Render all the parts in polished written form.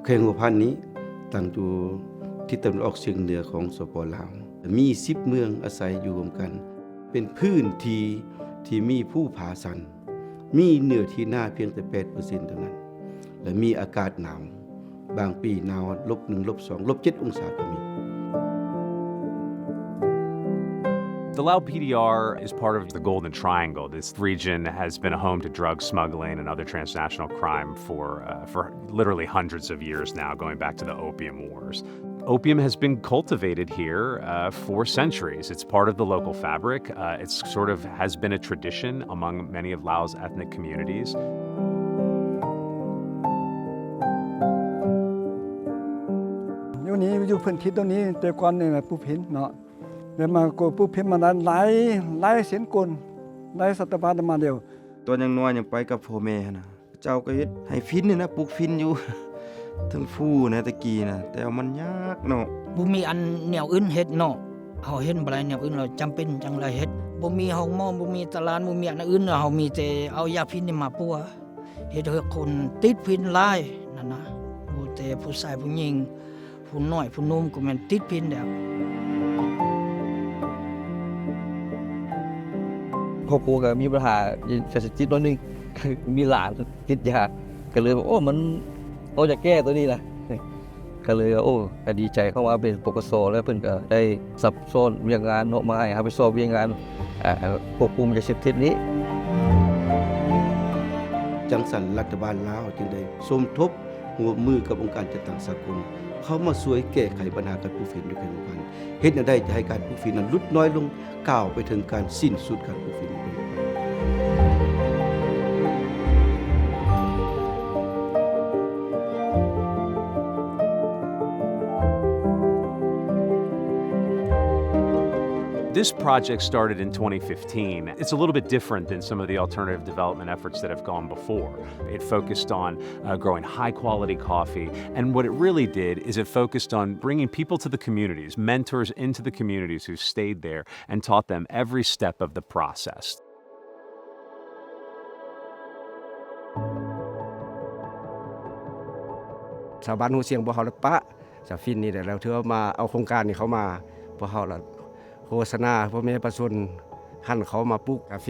แขวงหัวพันนี้ตั้งอยู่ทิศตะวันออกเฉียงเหนือของสปป.ลาวมี10เมืองอาศัยอยู่รวมกันเป็นพื้นที่มีผู้ผาสันมีเนื้อที่หน้าเพียงแต่ 8% เท่านั้นและมีอากาศหนาวบางปีหนาว-1 -2 -7 องศาก็มี The Lao PDR is part of the Golden Triangle. This region has been a home to drug smuggling and other transnational crime for literally hundreds of years now, going back to the Opium Wars. Opium has been cultivated here for centuries. It's part of the local fabric. It sort of has been a tradition among many of Lao's ethnic communities. อยู่พื้นที่ตรงนี้แต่ก่อนนี่แหละผู้พินเนาะแล้วมาก็ผู้พินมานั้นหลายเส้นกลหลายศตวรรษมาเดียวตัวยังน้อยยังไปกับพ่อแม่นะเจ้าก็เฮ็ดให้ฟินนี่นะปลูกฟินอยู่ ทั้งฟูนะตะกี้นะแต่มันยากเนาะบ่มีอันแนวอื่นเฮ็ดเนาะเฮาเฮ็ดบ่ได้แนวอื่นเราจำเป็นจังได๋เฮ็ดบ่มีห้องหมอบ่มีตลาดบ่มีอันอื่นเฮามีแต่เอายาพิษนี่มาปัวเฮ็ดให้คนติดพิษหลายนั่นนะบ่แต่ผู้ชายผู้หญิงผู้น้อยผู้หนุ่มก็แม่นติดพิษแล้วครอบครัวก็มีปัญหาเศรษฐกิจนิดนึงมีหลานติดยาก็เลยโอ้มันเราจะแก้ตัวนี้นะก็เลยโอ้ก็ดีใจเข้ามาเป็นปกสแล้วเพิ่นก็ได้สับซ้อนเวียงงานเนาะมาให้ไปสอบเวียงงานควบคุมยาเสพติดนี้จังสันรัฐบาลลาวจึงได้สมทบหัวมือกับองค์การจัดตั้งสากลเข้ามาช่วยแก้ไขปัญหาการปลูกฝิ่นด้วยกันทุกวันเฮ็ดได้จะให้การปลูกฝิ่นนั้นลดน้อยลงก้าวไปถึงการสิ้นสุดการปลูกฝิ่น This project started in 2015. It's a little bit different than some of the alternative development efforts that have gone before. It focused on growing high-quality coffee, and what it really did is it focused on bringing people to the communities, mentors into the communities who stayed there and taught them every step of the process. ชาวบ้านหูเสียงบ่เฮาละปะจะฟินนี่แหละแล้วถือว่ามาเอาโครงการนี้เข้ามาบ่เฮาละโฆษณาพ่อแม่ประชาชนหันเขามาปลูกกาแฟ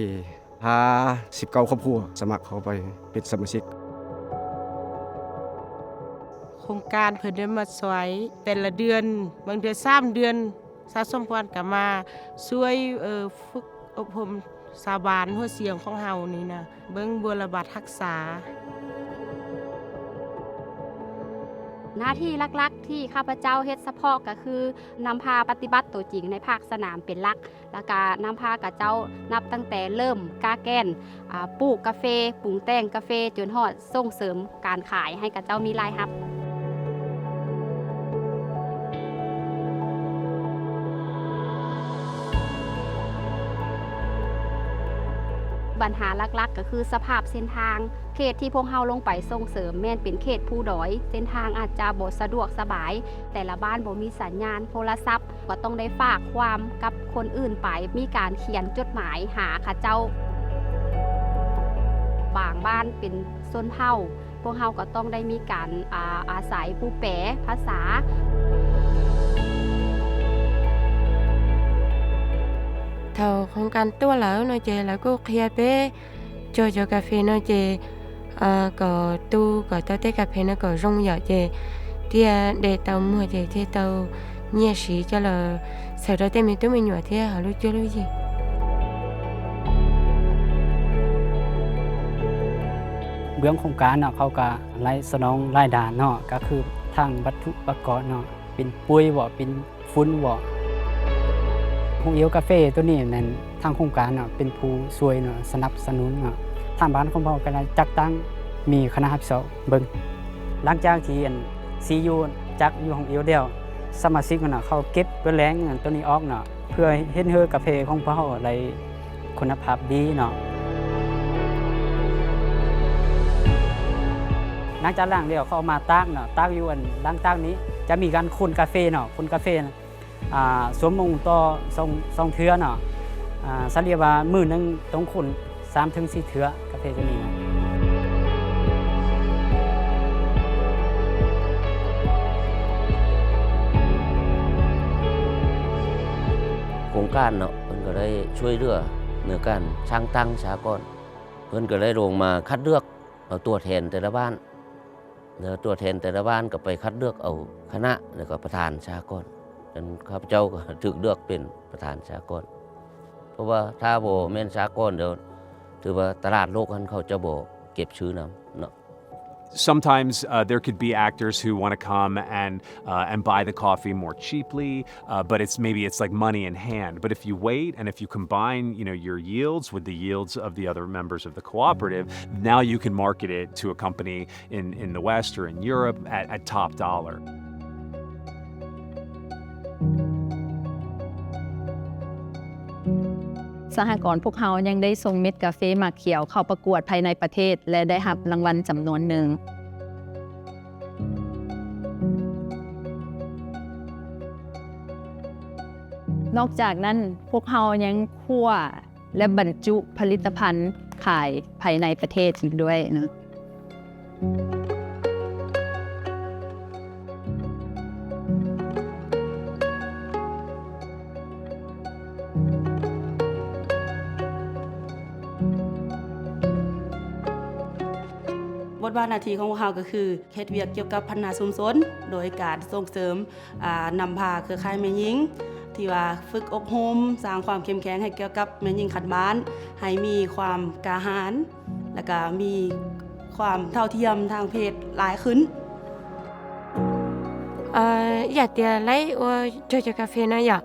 พา19ครอบครัวสมัครเข้าไปเป็นสมาชิกโครงการเพิ่นได้มาช่วยแต่ละเดือนบางเดือน3เดือนสะสมพรก็มาช่วยฝึกอบรมชาวบ้านหัวเสียงของเฮานี่นะเบิ่งบุรบัตรรักษาหน้าที่หลักๆที่ข้าพเจ้าเฮ็ดเฉพาะก็คือนำพาปฏิบัติตัวจริงในภาคสนามเป็นหลักแล้วก็นำพากับเจ้านับตั้งแต่เริ่มกาแกนปลูกกาแฟปรุงแต่งกาแฟจนฮอดส่งเสริมการขายให้กับเจ้ามีรายรับปัญหาหลักๆก็คือสภาพเส้นทางเขตที่พวกเฮาลงไปส่งเสริมแม่นเป็นเขตภูดอยเส้นทางอาจจะบ่สะดวกสบายแต่ละบ้านบ่มีสัญญาณโทรศัพท์ก็ต้องได้ฝากความกับคนอื่นไปมีการเขียนจดหมายหาเขาเจ้าบางบ้านเป็นชนเผ่าพวกเฮาก็ต้องได้มีการอาศัยผู้แปลภาษาthầu không cần tua lỡ nói chè là cô kia bé cho cà phê nói chè có tu có tao té cà phê nó có rong nhỏ chè thì để tao mua chè thì tao nhẹ xí cho là sau đó thì mình nhỏ thì họ lúc chưa lúc gì เบื้องโครงการเนาะเขาก็ไล่สนองรายด่านเนาะก็คือทางวัตถุประกอบเนาะเป็นปุ๋ยบ่เป็นฟุ้นบ่ของเอวกาแฟตัวนี้นั่นทางโครงการเนาะเป็นผู้ช่วยเนาะสนับสนุนเนาะทางบ้านของเราก็ได้จัดตั้งมีคณะรับผิดชอบเบิ่งหลังจากที่CU จักอยู่ของเอวเดียวสมาชิกเนาะเขาเก็บเพื่อแรงตัวนี้ออกเนาะเพื่อเฮ็ดให้กาแฟของเราได้คุณภาพดีเนาะหลังจากล้างเดียวเขาเอามาตากเนาะตากอยู่หลังตากนี้จะมีการคนกาแฟเนาะคนกาแฟสวมมงต่อสองเทื่อเนาะเฉลี่ยว่ามื้อนึงต้องคน 3-4 เทื่อกาแฟตัวนี้นะ ครงการเนาะเพิ่นก็ได้ช่วยเหลือในการสร้างตั้งสากลเพิ่นก็ได้ลงมาคัดเลือกเอาตัวแทนแต่ละบ้านแล้วตัวแทนแต่ละบ้านก็ไปคัดเลือกเอาคณะแล้วก็ประธานสากลจนข้าพเจ้าก็ถูกเลือกเป็นประธานสากลเพราะว่าถ้าบ่แม่นสากลเดี๋ยวถือว่าตลาดโลกนั้นเขาจะบ่เก็บชื่อนำเนาะ Sometimes there could be actors who want to come and buy the coffee more cheaply, but maybe it's like money in hand. But if you wait and if you combine, your yields with the yields of the other members of the cooperative, now you can market it to a company in the West or in Europe at top dollar. สหกรณ์พวกเขายังได้ส่งเม็ดกาแฟหมากเขียวเข้าประกวดภายในประเทศและได้รับรางวัลจำนวนหนึ่งนอกจากนั้นพวกเขายังคั่วและบรรจุผลิตภัณฑ์ขายภายในประเทศอีกด้วยนะบทบาทหน้าที่ของพวกเราก็คือเฮ็ดเวียกเกี่ยวกับพัฒนาชุมชนโดยการส่งเสริมนำพาเครือข่ายแม่หญิงที่ว่าฝึกอบรมสร้างความเข้มแข็งให้เกี่ยวกับแม่หญิงขันบ้านให้มีความกล้าหาญและก็มีความเท่าเทียมทางเพศหลายขึ้นอยากจะไล่ว่าจะกาแฟนะอยาก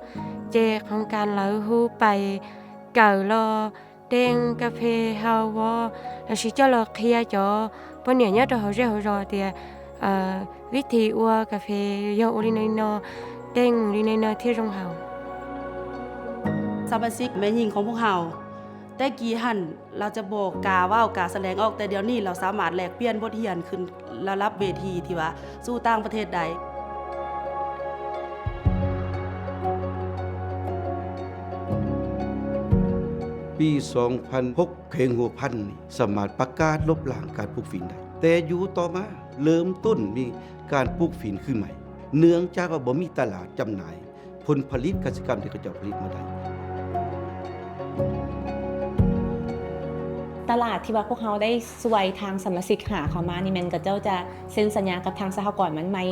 เจของการเราฮู้ไปเก่ารอเด้งกาแฟเฮาว่าแล้วสิจะรอเคลียร์จอปนเนี่ยเรารอเตียวิธีว่ากาแฟยออุลินนอเด้งอุลินนอที่โรงเฮาสมาชิกแม่หญิงของพวกเราแต่กี้หั่นเราจะบอกกาว่ากาแสดงออกแต่เดี๋ยวนี้เราสามารถแลกเปลี่ยนบทเรียนขึ้นระดับเวทีที่ว่าสู้ต่างประเทศได้ปี 2006 เพลงหัวพันนี่สามารถประกาศลบล้างการปลูกฝิ่นได้แต่อยู่ต่อมาเริ่มต้นมีการปลูกฝิ่นขึ้นใหม่เนื่องจากว่าบ่มีตลาดจำหน่ายผลผลิตเกษตรกรรมที่เขาจะผลิตมาได้ตลาดที่ว่าพวกเขาได้สวยทางสมาชิกหาเข้ามานี่มันก็เจ้าจะเซ็นสัญญากับทางสหกรณ์มันใหม่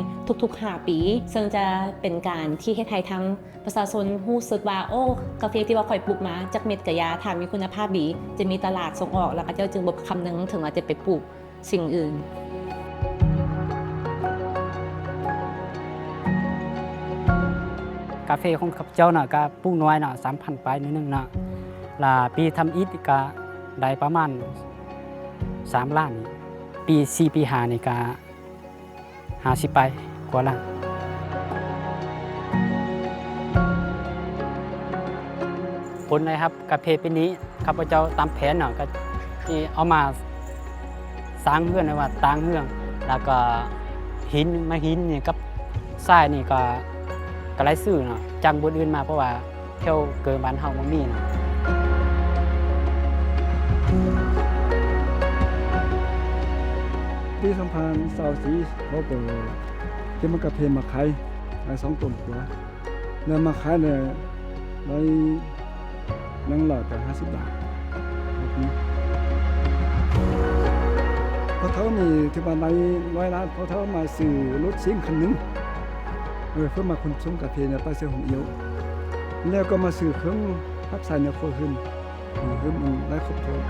ทุกๆ5ปีซึ่งจะเป็นการที่เฮ็ดให้ทางประชาชนรู้สึกว่าโอ้กาแฟที่ว่าข่อยปลูกมาจากเม็ดกะยาถ้ามีคุณภาพดีจะมีตลาดส่งออกแล้วก็เจ้าจึงบ่คำนึงถึงว่าจะไปปลูกสิ่งอื่นกาแฟของข้าพเจ้าน่ะก็ปลูกน้อยน่ะ 3,000 ปลายนิดนึงน่ะล่ะปีทำอิฐก็ได้ประมาณ3ล้านปี4ปี5นี่ก็50ไปกว่าล้านผลนะครับกาแฟปีนี้ข้าพเจ้าตามแผนเนาะก็ที่เอามาสร้างเฮือนไว้ว่าต่างเฮืองแล้วก็หินนี่กับทรายนี่ก็ไล่ซื้อเนาะจังบนอื่นมาเพราะว่าเที่ยวเกินบ้านเฮาบ่มีเนาะปี2024เขาก็จะมากาแฟมาขาย2 ต้นกว่าแล้วมาขายเนี่ยได้นั่งหลอดแต่50 บาทพอเขามีที่บ้านใน100 ล้านพอเขามาซื้อรถซิ่งคันนึงเพื่อมาขนส่งกาแฟเนี่ยไปเสียหงเอียวแล้วก็มาซื้อเครื่องรับสายเนี่ยโคขึ้นมันได้ครบถ้วน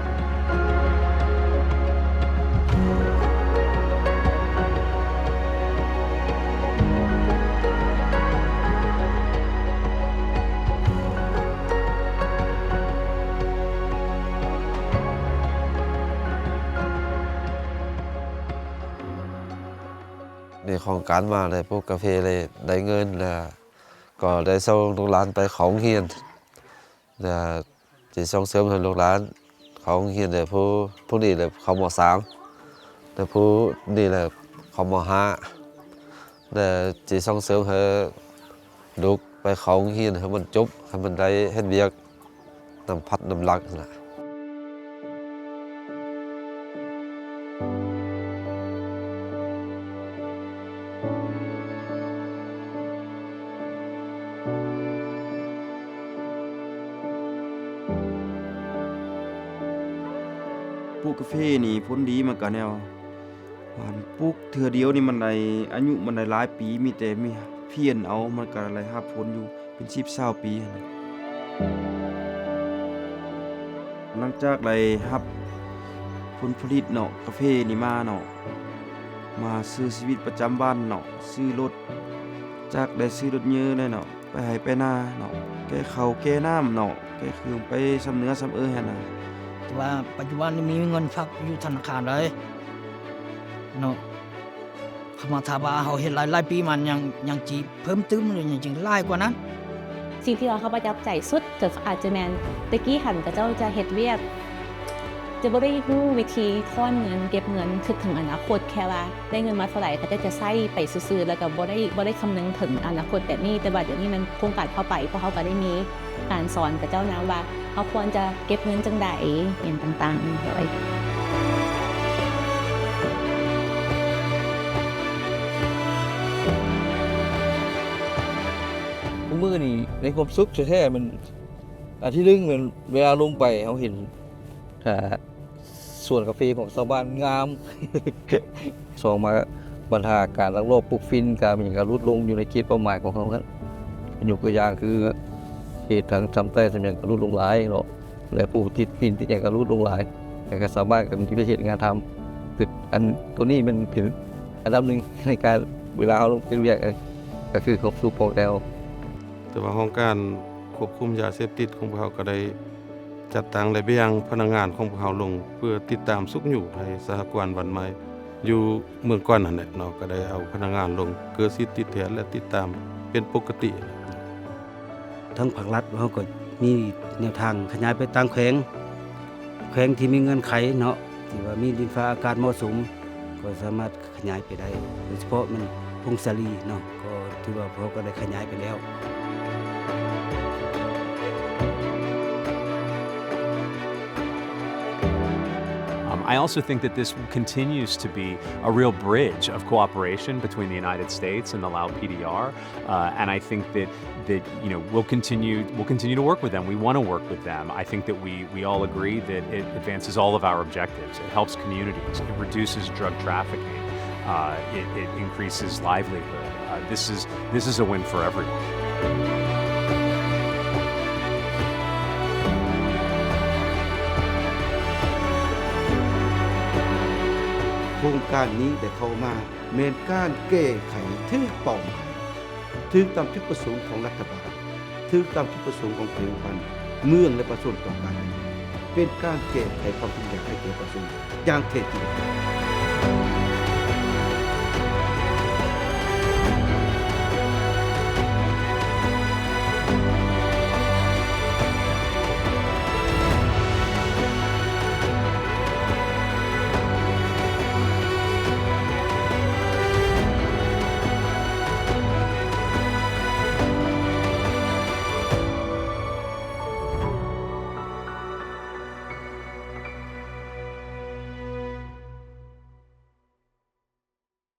ในโครงการมาเลยพวกกาแฟเลยได้เงินแล้วก็ได้ส่งลูกหลานไปเขาโรงเรียนแล้วจะส่งเสริมให้ลูกหลานเขาโรงเรียนเลยผู้นี้เลยเขาม.3แต่ผู้นี้เลยเขาม.5แล้วจะส่งเสริมให้ลูกไปเขาโรงเรียนให้มันจบให้มันได้เฮ็ดเวียกนำพัดนำลักนะ ปลูกกาแฟนี่ผลดีมันก็แนวว่าปลูกเทื่อเดียวนี่มันได้อายุมันได้หลายปีมีแต่มีเพี้ยนเอามันก็ได้รับผลอยู่เป็น10-20ปีหั่นน่ะหลังจากได้รับผลผลิตเนาะกาแฟนี่มาเนาะมาซื้อชีวิตประจำวันเนาะซื้อรถจากได้ซื้อรถเยอะได้เนาะไปให้ไปนาเนาะแก้ข้าวแก้น้ำเนาะแก้เครื่องไปสำเนื้อสำหั่นน่ะ แต่ว่าปัจจุบันนี้มีเงินฝากอยู่ธนาคารเลยเนาะคำว่าถ้าว่าเฮาเฮ็ดหลายๆปีมันยังจีเพิ่มเติมหรือหยังจึงหลายกว่านั้น สิ่งที่เราเขาประทับใจสุดก็อาจจะแม่นตะกี้หันกับเจ้าจะเฮ็ดเวียกจะบ่ได้รู้วิธีทอนเงินเก็บเงินคิดถึงอนาคตแค่ว่าได้เงินมาเท่าไหร่ก็จะใช้ไปซื่อๆแล้วก็บ่ได้คำนึงถึงอนาคตแบบนี้แต่ว่าเดี๋ยวนี้มันโครงการเข้าไปเพราะเขาก็ได้มีการสอนกับเจ้านะว่าเขาควรจะเก็บเงินจังใดอย่างต่างๆด้วย มือนี่ในความสุขแท้ๆมันอันที่นึงมันเวลาลงไปเขาเห็นส่วนกาแฟของชาวบ้านงาม สองมาปัญหาการลักลอบปลูกฟินการมีการลดลงอยู่ในเขตเป้าหมายของเขาครับยกตัวอย่างคือเขตทางจำใต้สำเนียงการลดลงหลายเนาะและปลูกติดฟินที่อย่างการลดลงหลายแต่ก็สามารถกับมีประเทศงานทำคืออันตัวนี้มันเป็นอันดับหนึ่งในการเวลาเราลงไปเรียกก็คือครบสูบพอแล้ว แต่ว่าห้องการควบคุมยาเสพติดของพวกเขาก็ได้จัดตั้งระเบียงพนักงานของพวกเขาลงเพื่อติดตามสุขอยู่ในสหกรณ์วันใหม่อยู่เมืองก้อนนั่นแหละเนาะก็ได้เอาพนักงานลงเกิดสิทธิ์ติดแทนและติดตามเป็นปกติ ทั้งภาครัฐเขาก็มีแนวทางขยายไปตามแขวงที่มีเงื่อนไขเนาะที่ว่ามีดินฟ้าอากาศเหมาะสมก็สามารถขยายไปได้โดยเฉพาะมันพงศาลีเนาะก็ถือว่าเขาก็ได้ขยายไปแล้ว I also think that this continues to be a real bridge of cooperation between the United States and the Lao PDR, and I think that we'll continue to work with them. We want to work with them. I think that we all agree that it advances all of our objectives. It helps communities. It reduces drug trafficking. It increases livelihood. This is a win for everyone. โครงการนี้ได้เข้ามาแม่นการแก้ไขถึงเป้าหมายถึงตามจุดประสงค์ของรัฐบาลถึงตามจุดประสงค์ของประชาชนเมืองและประชาชนต้องการเป็นการแก้ไขความทุกข์ยากให้แก่ประชาชนอย่างแท้จริง